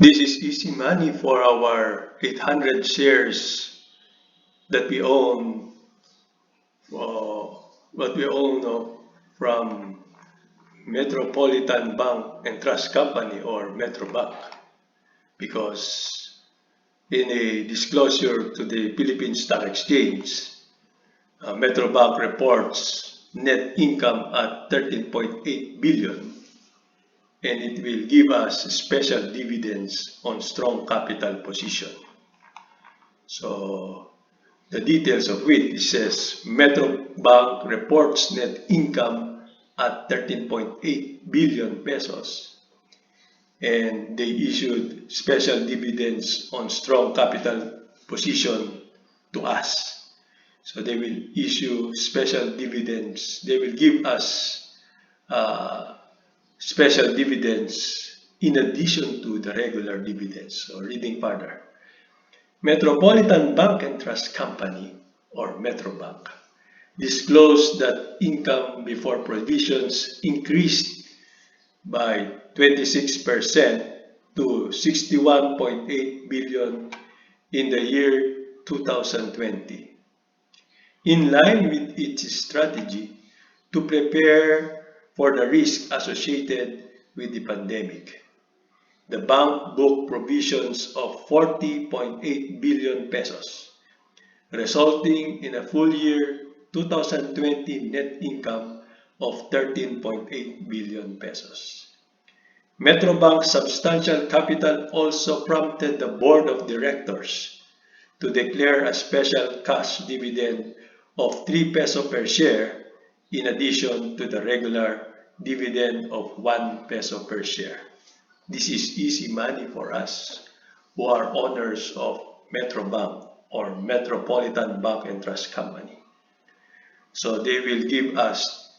This is easy money for our 800 shares that we own, what we own from Metropolitan Bank and Trust Company, or METROBANK, because in a disclosure to the Philippine Stock Exchange, METROBANK reports net income at 13.8 billion, and it will give us special dividends on strong capital position. So the details of which it says METROBANK reports net income at 13.8 billion pesos, and they issued special dividends on strong capital position to us. So they will issue special dividends. They will give us special dividends in addition to the regular dividends. So reading further, Metropolitan Bank and Trust Company, or METROBANK, disclosed that income before provisions increased by 26% to 61.8 billion in the year 2020. In line with its strategy to prepare for the risk associated with the pandemic, the bank booked provisions of 40.8 billion pesos, resulting in a full year 2020 net income of 13.8 billion pesos. METROBANK's substantial capital also prompted the board of directors to declare a special cash dividend of 3 peso per share in addition to the regular dividend of 1 peso per share. This is easy money for us who are owners of METROBANK, or Metropolitan Bank and Trust Company. So they will give us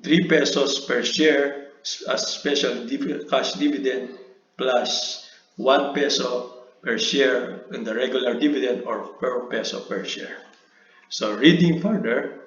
3 pesos per share as special cash dividend, plus 1 peso per share in the regular dividend, or 4 peso per share. So reading further,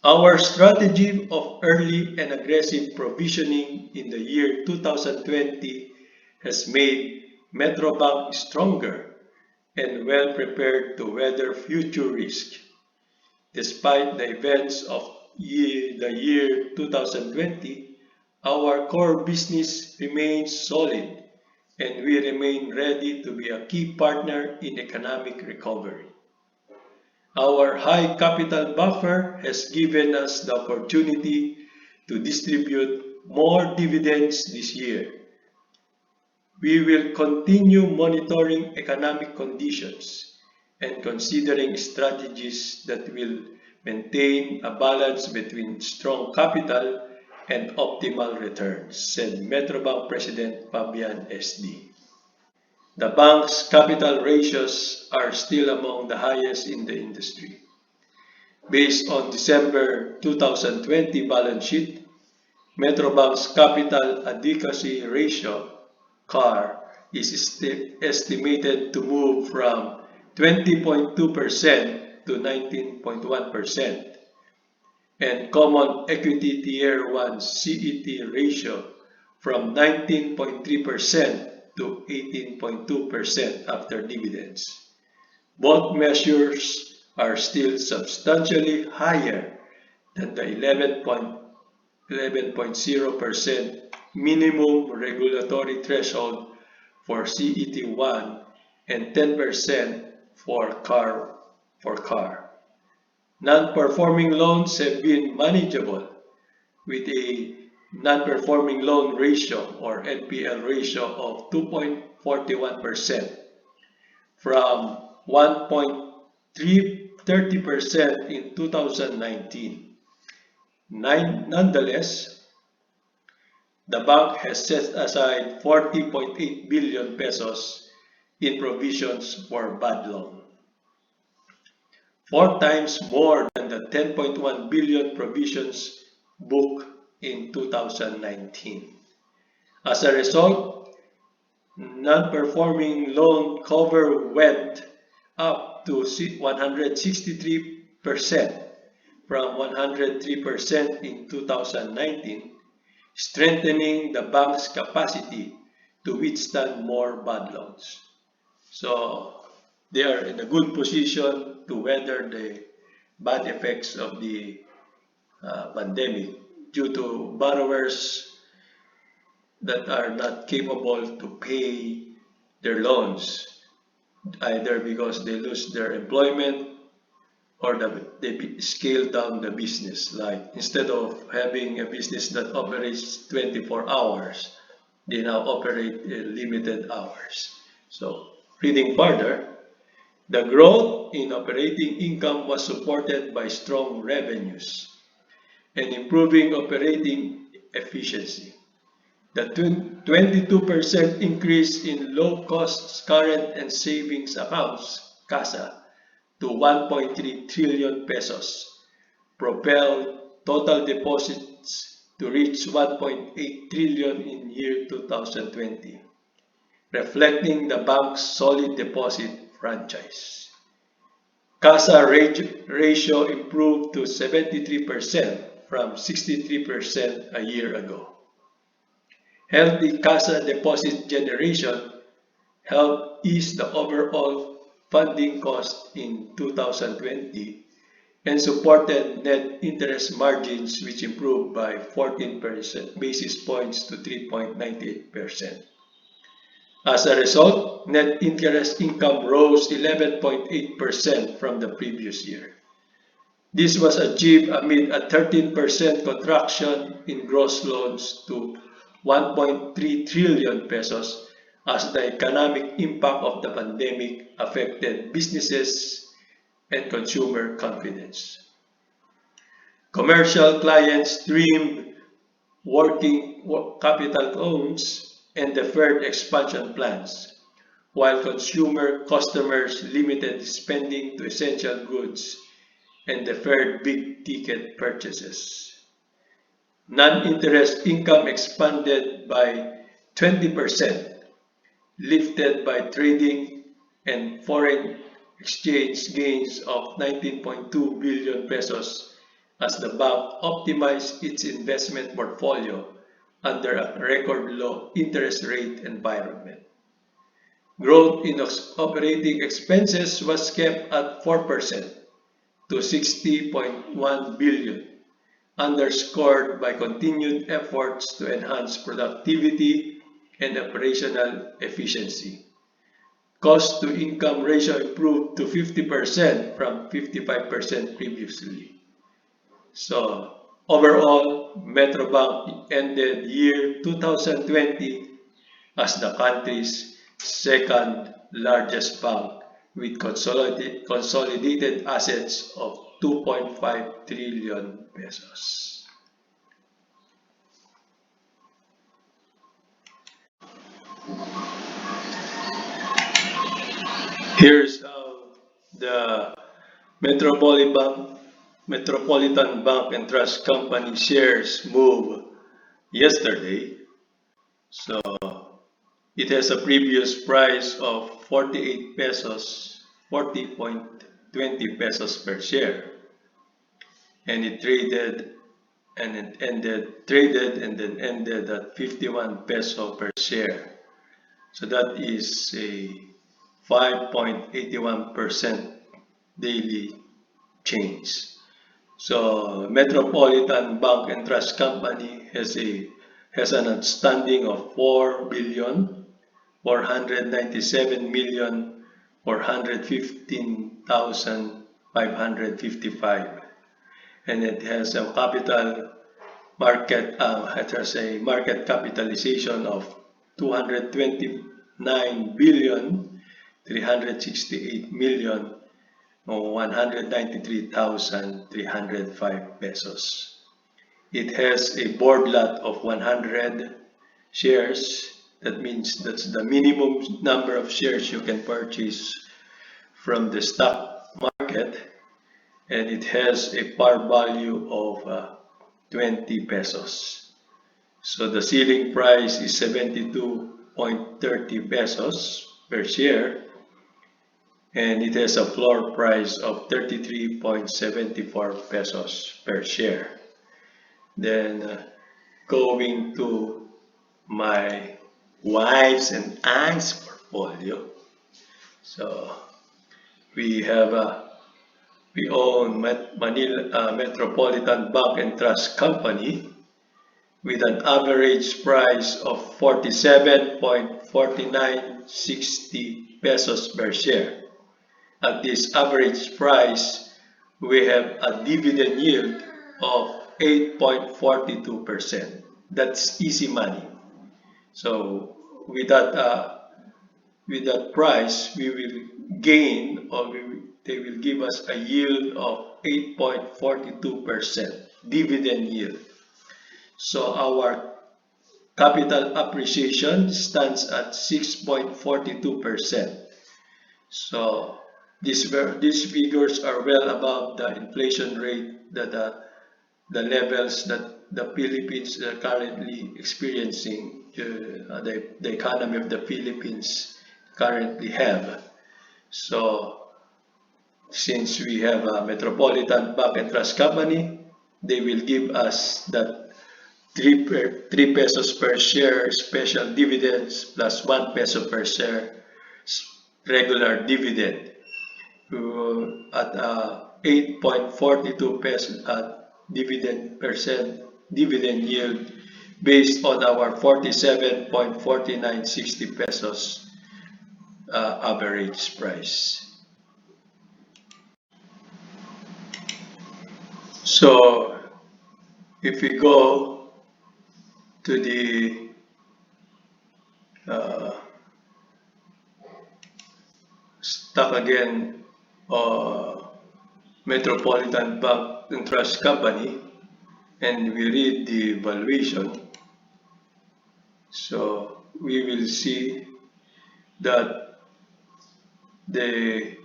our strategy of early and aggressive provisioning in the year 2020 has made METROBANK stronger and well prepared to weather future risk. Despite the events of the year 2020, our core business remains solid, and we remain ready to be a key partner in economic recovery. Our high capital buffer has given us the opportunity to distribute more dividends this year. We will continue monitoring economic conditions and considering strategies that will maintain a balance between strong capital and optimal returns, said METROBANK President Fabian SD. The bank's capital ratios are still among the highest in the industry. Based on December 2020 balance sheet, METROBANK's capital adequacy ratio, CAR, is estimated to move from 20.2% to 19.1%, and Common Equity Tier 1 CET ratio from 19.3% to 18.2% after dividends. Both measures are still substantially higher than the 11.0% minimum regulatory threshold for CET1 and 10% for CAR. Non-performing loans have been manageable, with a non-performing loan ratio, or NPL ratio, of 2.41% from 1.30% in 2019. Nonetheless, the bank has set aside 40.8 billion pesos in provisions for bad loan, 4 times more than the 10.1 billion provisions booked in 2019. As a result, non-performing loan cover went up to 163% from 103% in 2019, strengthening the bank's capacity to withstand more bad loans. So they are in a good position to weather the bad effects of the pandemic due to borrowers that are not capable to pay their loans, either because they lose their employment or they scale down the business. Like instead of having a business that operates 24 hours, they now operate limited hours. So reading further, the growth in operating income was supported by strong revenues and improving operating efficiency. The 22% increase in low-cost current and savings accounts, CASA, to 1.3 trillion pesos propelled total deposits to reach 1.8 trillion in year 2020, reflecting the bank's solid deposit franchise. CASA ratio improved to 73% from 63% a year ago. Healthy CASA deposit generation helped ease the overall funding cost in 2020 and supported net interest margins, which improved by 14 basis points to 3.98%. As a result, net interest income rose 11.8% from the previous year. This was achieved amid a 13% contraction in gross loans to 1.3 trillion pesos as the economic impact of the pandemic affected businesses and consumer confidence. Commercial clients trimmed working capital loans and deferred expansion plans, while consumer customers limited spending to essential goods and deferred big-ticket purchases. Non-interest income expanded by 20%, lifted by trading and foreign exchange gains of 19.2 billion pesos as the bank optimized its investment portfolio under a record low interest rate environment. Growth in operating expenses was kept at 4% to 60.1 billion, underscored by continued efforts to enhance productivity and operational efficiency. Cost-to-income ratio improved to 50% from 55% previously. So, overall, METROBANK ended year 2020 as the country's second largest bank with consolidated assets of 2.5 trillion pesos. Here's how the Metropolitan Bank and Trust Company shares move yesterday. So it has a previous price of 48 pesos, 40.20 pesos per share, and it traded and then ended at 51 peso per share. So that is a 5.81% daily change. So Metropolitan Bank and Trust Company has an outstanding of 4,497,415,555, and it has a market capitalization of 229,368,193,305 pesos. It has a board lot of 100 shares. That means that's the minimum number of shares you can purchase from the stock market, and it has a par value of 20 pesos. So the ceiling price is 72.30 pesos per share, and it has a floor price of 33.74 pesos per share. Then going to my wives and I's portfolio. So we have we own Manila Metropolitan Bank and Trust Company with an average price of 47.4960 pesos per share. At this average price, we have a dividend yield of 8.42%. That's easy money. So with that price, we will gain, or they will give us a yield of 8.42% dividend yield. So our capital appreciation stands at 6.42%. So these figures are well above the inflation rate that the levels that the Philippines are currently experiencing, the economy of the Philippines currently have. So since we have a Metropolitan Bank and Trust Company, they will give us that 3 pesos per share special dividends plus 1 peso per share regular dividend at 8.42 pesos dividend yield based on our 47.4960 pesos average price. So if we go to the stock again, Metropolitan Bank and Trust Company, and we read the valuation, so we will see that the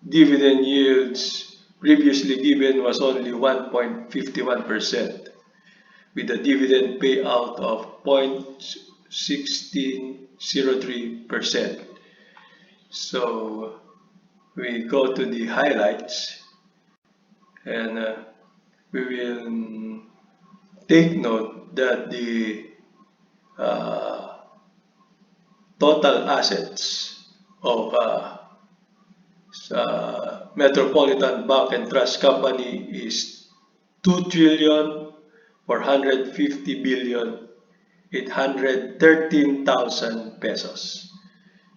dividend yields previously given was only 1.51% with a dividend payout of 0.1603%. So we go to the highlights, and we will take note that the total assets of Metropolitan Bank and Trust Company is 2,450,813,000 pesos.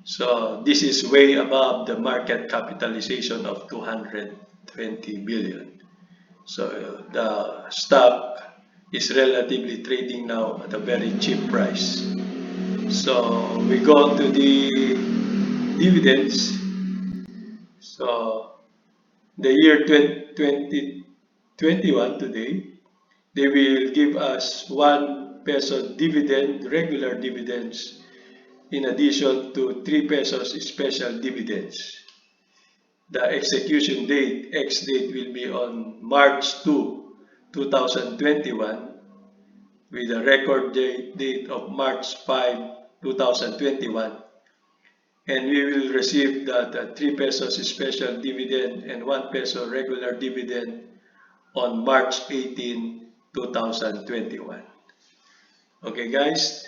So this is way above the market capitalization of 220 billion. So the stock is relatively trading now at a very cheap price. So we go to the dividends. So the year 2021 today, they will give us 1 peso dividend, regular dividends, in addition to 3 pesos special dividends. The execution date, X date, will be on March 2, 2021, with a record date of March 5, 2021. And we will receive the 3 pesos special dividend and 1 peso regular dividend on March 18, 2021. Okay guys,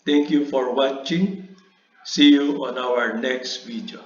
thank you for watching. See you on our next video.